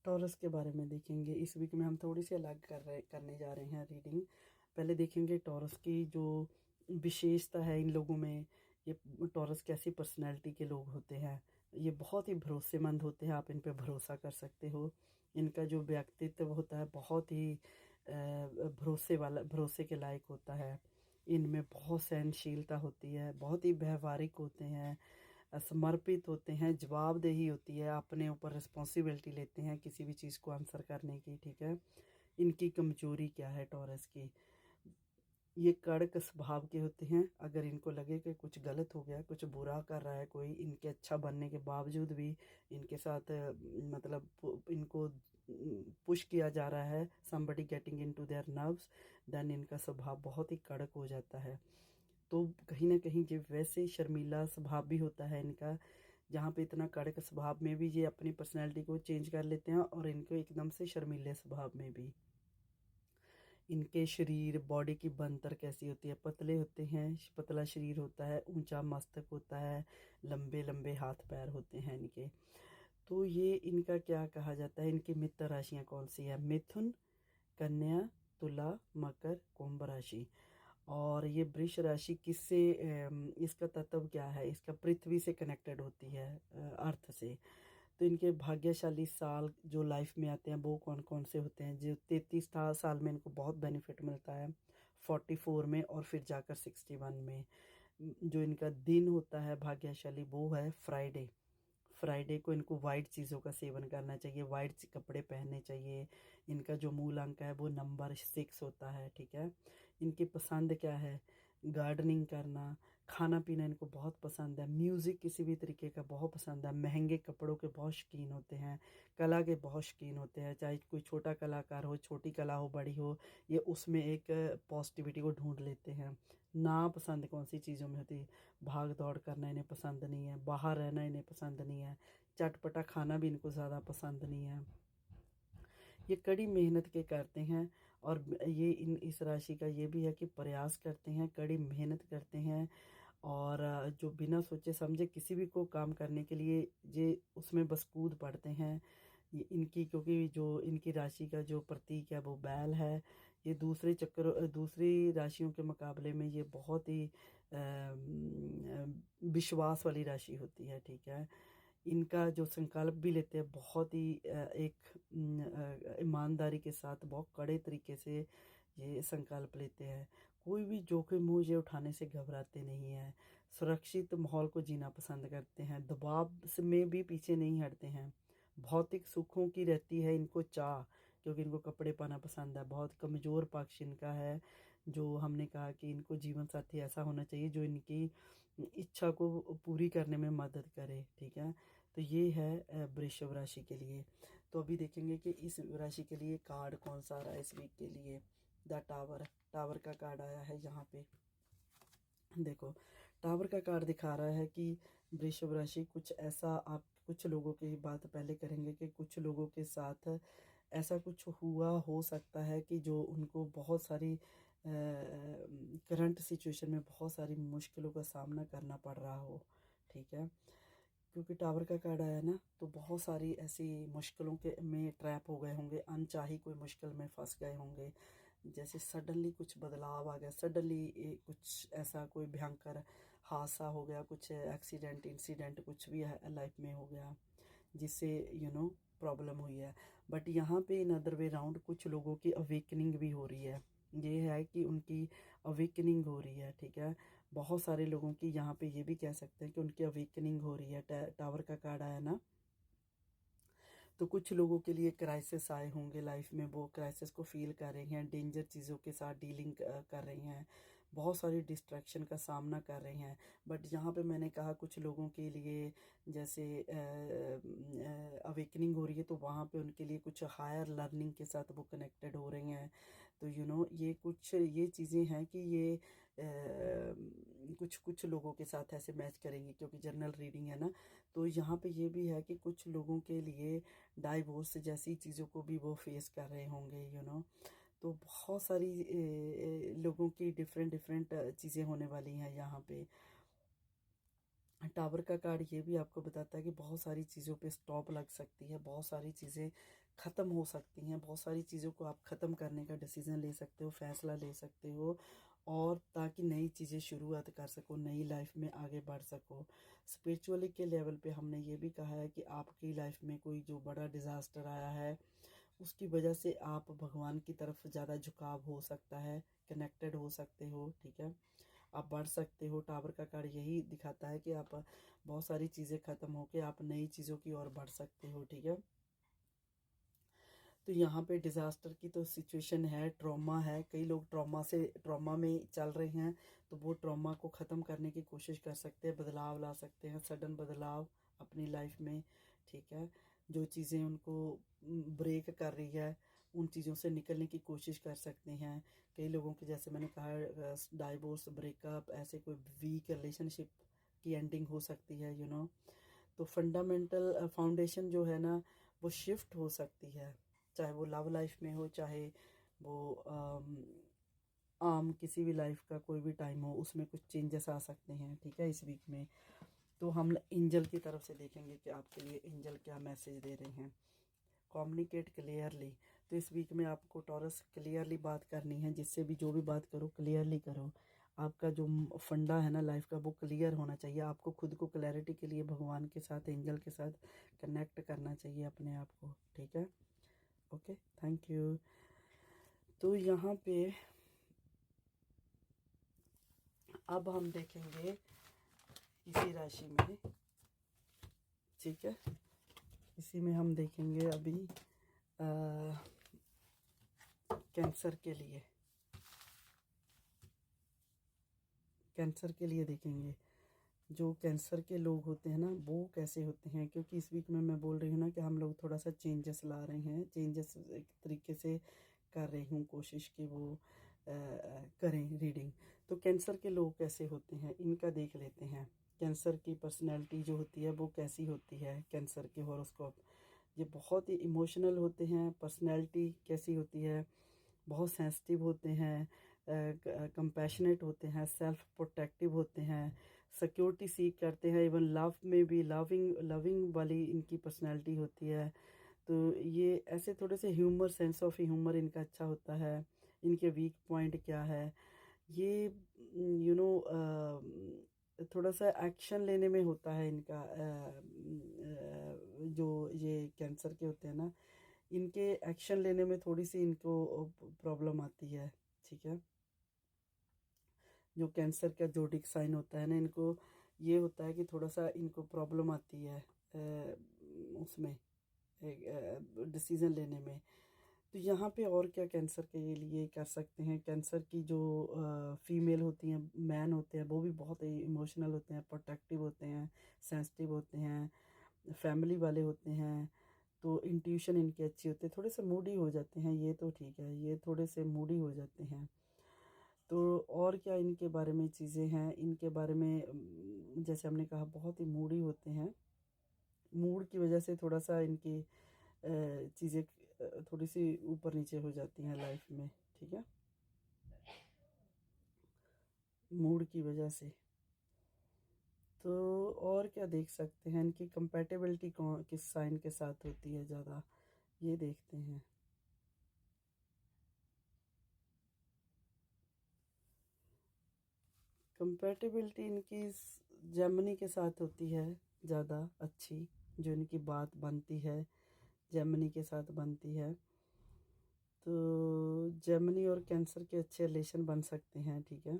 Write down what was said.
Taurus के बारे में देखेंगे। इस वीक में हम थोड़ी सी अलग करने जा रहे हैं रीडिंग। पहले देखेंगे टॉरस की जो विशेषता है इन लोगों में। ये टॉरस कैसी पर्सनैलिटी के लोग होते हैं। ये बहुत ही भरोसेमंद होते हैं, आप इन पे भरोसा कर सकते हो। इनका जो व्यक्तित्व होता है बहुत ही भरोसे के लायक होता है। इनमें बहुत सहनशीलता होती है, बहुत ही व्यवहारिक होते हैं, समर्पित होते हैं, जवाबदेही होती है, अपने ऊपर रिस्पॉन्सिबिलिटी लेते हैं किसी भी चीज़ को आंसर करने की। ठीक है। इनकी कमजोरी क्या है टॉरस की? ये कड़क स्वभाव के होते हैं। अगर इनको लगे कि कुछ गलत हो गया, कुछ बुरा कर रहा है कोई, इनके अच्छा बनने के बावजूद भी इनके साथ मतलब इनको पुश किया जा रहा है, somebody getting into their nerves, then इनका स्वभाव बहुत ही कड़क हो जाता है। तो कहीं ना कहीं ये वैसे शर्मीला स्वभाव भी होता है इनका, जहाँ पे इतना कड़क स्वभाव में भी ये अपनी पर्सनैलिटी को चेंज कर लेते हैं, और इनको एकदम से शर्मीले स्वभाव में भी। इनके शरीर बॉडी की बनतर कैसी होती है? पतले होते हैं, पतला शरीर होता है, ऊंचा मस्तक होता है, लंबे लंबे हाथ पैर होते हैं इनके। तो ये इनका क्या कहा जाता है? इनकी मित्र राशियां कौन सी है? मिथुन, कन्या, तुला, मकर, कुंभ राशि। और ये वृष राशि किससे इसका तत्व क्या है? इसका पृथ्वी से कनेक्टेड होती है, अर्थ से। तो इनके भाग्यशाली साल जो लाइफ में आते हैं वो कौन कौन से होते हैं? जो 33 साल में इनको बहुत बेनिफिट मिलता है, 44 में, और फिर जाकर 61 में। जो इनका दिन होता है भाग्यशाली वो है फ्राइडे। फ्राइडे को इनको वाइट चीज़ों का सेवन करना चाहिए, वाइट कपड़े पहनने चाहिए। इनका जो मूल अंक है वो नंबर 6 होता है। ठीक है। इनकी पसंद क्या है? गार्डनिंग करना, खाना पीना इनको बहुत पसंद है, म्यूज़िक किसी भी तरीके का बहुत पसंद है, महंगे कपड़ों के बहुत शौकीन होते हैं, कला के बहुत शौकीन होते हैं। चाहे कोई छोटा कलाकार हो, छोटी कला हो, बड़ी हो, ये उसमें एक पॉजिटिविटी को ढूंढ लेते हैं। ना पसंद कौन सी चीज़ों में होती है? भाग दौड़ करना इन्हें पसंद नहीं है, बाहर रहना इन्हें पसंद नहीं है, चटपटा खाना भी इनको ज़्यादा पसंद नहीं है। ये कड़ी मेहनत के करते हैं, और ये इस राशि का ये भी है कि प्रयास करते हैं, कड़ी मेहनत करते हैं, और जो बिना सोचे समझे किसी भी को काम करने के लिए ये उसमें बस कूद पड़ते हैं। ये इनकी, क्योंकि जो इनकी राशि का जो प्रतीक है वो बैल है। ये दूसरी राशियों के मुकाबले में ये बहुत ही विश्वास वाली राशि होती है। ठीक है। इनका जो संकल्प भी लेते हैं बहुत ही ईमानदारी के साथ, बहुत कड़े तरीके से ये संकल्प लेते हैं। कोई भी जोखिम हो ये उठाने से घबराते नहीं हैं। सुरक्षित माहौल को जीना पसंद करते हैं, दबाव में भी पीछे नहीं हटते हैं। भौतिक सुखों की रहती है इनको चाह, क्योंकि इनको कपड़े पहनना पसंद है। बहुत कमज़ोर पक्ष इनका है, जो हमने कहा कि इनको जीवन साथी ऐसा होना चाहिए जो इनकी इच्छा को पूरी करने में मदद करे। ठीक है। तो ये है वृषभ राशि के लिए। तो अभी देखेंगे कि इस राशि के लिए कार्ड कौन सा आ रहा है इस वीक के लिए। द टावर, टावर का कार्ड आया है यहाँ पे। देखो, टावर का कार्ड दिखा रहा है कि वृषभ राशि कुछ ऐसा, आप कुछ लोगों की बात पहले करेंगे कि कुछ लोगों के साथ ऐसा कुछ हुआ हो सकता है कि जो उनको बहुत सारी करंट सिचुएशन में बहुत सारी मुश्किलों का सामना करना पड़ रहा हो। ठीक है। क्योंकि टावर का कार्ड आया ना, तो बहुत सारी ऐसी मुश्किलों के में ट्रैप हो गए होंगे, अनचाही कोई मुश्किल में फंस गए होंगे। जैसे सडनली कुछ बदलाव आ गया, सडनली कुछ ऐसा कोई भयंकर हादसा हो गया, कुछ एक्सीडेंट इंसिडेंट कुछ भी लाइफ में हो गया जिससे प्रॉब्लम हुई है। बट यहाँ पे इन अदर वे राउंड कुछ लोगों की अवेकनिंग भी हो रही है। ये है कि उनकी अवेकनिंग हो रही है। ठीक है। बहुत सारे लोगों की यहाँ पे ये भी कह सकते हैं कि उनकी अवेकनिंग हो रही है। टावर का कार्ड आया ना, तो कुछ लोगों के लिए क्राइसिस आए होंगे लाइफ में, वो क्राइसिस को फील कर रहे हैं, डेंजर चीज़ों के साथ डीलिंग कर रही हैं, बहुत सारी डिस्ट्रैक्शन का सामना कर रही हैं। बट यहाँ पे मैंने कहा कुछ लोगों के लिए जैसे अवेकनिंग हो रही है, तो वहाँ पे उनके लिए कुछ हायर लर्निंग के साथ वो कनेक्टेड हो रही हैं। तो ये कुछ ये चीज़ें हैं कि ये कुछ कुछ लोगों के साथ ऐसे मैच करेंगी, क्योंकि जनरल रीडिंग है ना। तो यहाँ पे ये भी है कि कुछ लोगों के लिए डाइवोर्स जैसी चीज़ों को भी वो फेस कर रहे होंगे। तो बहुत सारी लोगों की डिफरेंट डिफरेंट चीज़ें होने वाली हैं यहाँ पे। टावर का कार्ड ये भी आपको बताता है कि बहुत सारी चीज़ों पे स्टॉप लग सकती है, बहुत सारी चीज़ें ख़त्म हो सकती हैं, बहुत सारी चीज़ों को आप ख़त्म करने का डिसीज़न ले सकते हो, फैसला ले सकते हो, और ताकि नई चीज़ें शुरुआत कर सको, नई लाइफ में आगे बढ़ सको। स्पिरिचुअली के लेवल पे हमने ये भी कहा है कि आपकी लाइफ में कोई जो बड़ा डिज़ास्टर आया है, उसकी वजह से आप भगवान की तरफ ज़्यादा झुकाव हो सकता है, कनेक्टेड हो सकते हो, ठीक है, आप बढ़ सकते हो। टावर का कार्ड यही दिखाता है कि आप बहुत सारी चीज़ें ख़त्म होकर आप नई चीज़ों की ओर बढ़ सकते हो, ठीक है। तो यहाँ पे डिज़ास्टर की तो सिचुएशन है, ट्रॉमा है, कई लोग ट्रॉमा में चल रहे हैं, तो वो ट्रॉमा को ख़त्म करने की कोशिश कर सकते हैं, बदलाव ला सकते हैं, सडन बदलाव अपनी लाइफ में, ठीक है। जो चीज़ें उनको ब्रेक कर रही है, उन चीज़ों से निकलने की कोशिश कर सकते हैं। कई लोगों के, जैसे मैंने कहा, डाइवोर्स, ब्रेकअप, ऐसे कोई वीक रिलेशनशिप की एंडिंग हो सकती है, तो फंडामेंटल फाउंडेशन जो है ना, वो शिफ्ट हो सकती है, चाहे वो लव लाइफ में हो, चाहे वो आम किसी भी लाइफ का कोई भी टाइम हो, उसमें कुछ चेंजेस आ सकते हैं, ठीक है, इस वीक में। तो हम एंजल की तरफ से देखेंगे कि आपके लिए एंजल क्या मैसेज दे रहे हैं। Communicate clearly. तो इस वीक में आपको टॉरस क्लियरली बात करनी है, जिससे भी जो भी बात करो क्लियरली करो। आपका जो फंडा है ना लाइफ का, वो क्लियर होना चाहिए। आपको खुद को क्लैरिटी के लिए भगवान के साथ, एंजल के साथ कनेक्ट करना चाहिए अपने आप को, ठीक है। Okay, thank you. तो यहाँ पे अब हम देखेंगे इसी राशि में, ठीक है, इसी में हम देखेंगे अभी कैंसर के लिए, कैंसर के लिए देखेंगे। जो कैंसर के लोग होते हैं ना, वो कैसे होते हैं, क्योंकि इस वीक में मैं बोल रही हूँ ना कि हम लोग थोड़ा सा चेंजेस ला रहे हैं, चेंजेस एक तरीके से कर रही हूँ कोशिश कि वो करें रीडिंग। तो कैंसर के लोग कैसे होते हैं, इनका देख लेते हैं। कैंसर की पर्सनैलिटी जो होती है वो कैसी होती है, कैंसर के हॉरोस्कोप, ये बहुत ही इमोशनल होते हैं। पर्सनैलिटी कैसी होती है, बहुत सेंसिटिव होते हैं, कंपैशनेट होते हैं, सेल्फ प्रोटेक्टिव होते हैं, सिक्योरिटी सीख करते हैं, इवन लव में भी लविंग लविंग वाली इनकी पर्सनैलिटी होती है। तो ये ऐसे थोड़े से ह्यूमर, सेंस ऑफ ह्यूमर इनका अच्छा होता है। इनके वीक पॉइंट क्या है, ये यू नो थोड़ा सा एक्शन लेने में होता है इनका। जो ये कैंसर के होते हैं ना, इनके एक्शन लेने में थोड़ी सी इनको प्रॉब्लम आती है, ठीक है। जो कैंसर का जोडिक साइन होता है ना, इनको ये होता है कि थोड़ा सा इनको प्रॉब्लम आती है उसमें डिसीज़न लेने में। तो यहाँ पे और क्या कैंसर के लिए कर सकते हैं, कैंसर की जो फीमेल होती हैं, मैन होते हैं, वो भी बहुत इमोशनल होते हैं, प्रोटेक्टिव होते हैं, सेंसिटिव होते हैं, फैमिली वाले होते हैं। तो इंट्यूशन इनकी अच्छी होती है, थोड़े से मूडी हो जाते हैं, ये तो ठीक है, ये थोड़े से मूडी हो जाते हैं। तो और क्या इनके बारे में चीज़ें हैं, इनके बारे में जैसे हमने कहा बहुत ही मूडी होते हैं। मूड की वजह से थोड़ा सा इनकी चीज़ें थोड़ी सी ऊपर नीचे हो जाती हैं लाइफ में, ठीक है, मूड की वजह से। तो और क्या देख सकते हैं, इनकी कंपैटिबिलिटी कौन किस साइन के साथ होती है ज़्यादा, ये देखते हैं। कंपैटिबिलिटी इनकी जेमिनी के साथ होती है ज़्यादा अच्छी, जो इनकी बात बनती है जेमिनी के साथ बनती है। तो जेमिनी और कैंसर के अच्छे रिलेशन बन सकते हैं, ठीक है।